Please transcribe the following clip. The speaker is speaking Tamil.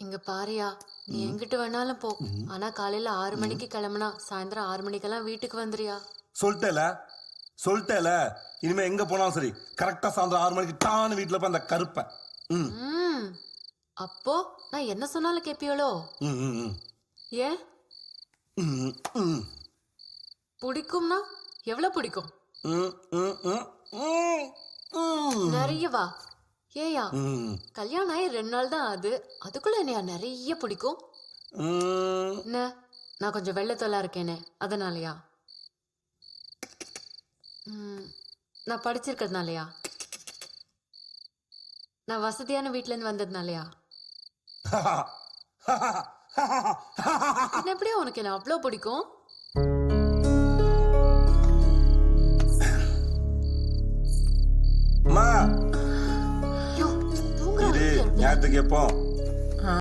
இங்க பாரியா, நீ எங்கிட்டு வேணாலும் போ. ஆனா காலையில 6 மணிக்கு கிளம்புனா சாயந்தரம் 6 மணிக்கெல்லாம் வீட்டுக்கு வந்துறியா? சொல்லிட்டேல சொல்லிட்டேல இனிமே எங்க போனாலும் சரி கரெக்டா சாயந்தரம் 6 மணிக்கு டான்னு வீட்டுல போய் அந்த கருப்பை. ம் ம். அப்போ நான் என்ன சொன்னாலும் கேப்பியோளோ? ம் ம் ம் ஏன்? ம் ம் பிடிக்கும்னா எவ்வளவு பிடிக்கும்? ம் ம் ம் ம் ம் நிறைய வா. ஏயா, ம் கல்யாணம் ஆகி 2 நாள் தான் ஆகுது, அதுக்குள்ள என்னையா நிறைய பிடிக்கும்? ம் என்ன, நான் கொஞ்சம் வெள்ளத்தோலா இருக்கேனே அதனாலயா? நான் படிச்சிருக்கிறதுனாலயா? நான் வசதியான வீட்ல இருந்து வந்ததுனாலயா? என்ன எப்படியா உனக்கு என்ன அவ்வளோ பிடிக்கும்? அம்மா ஐயோ, தூங்குற இது அளவுக்கு இருக்கு. ஞாயிற்றுக்கு எப்போ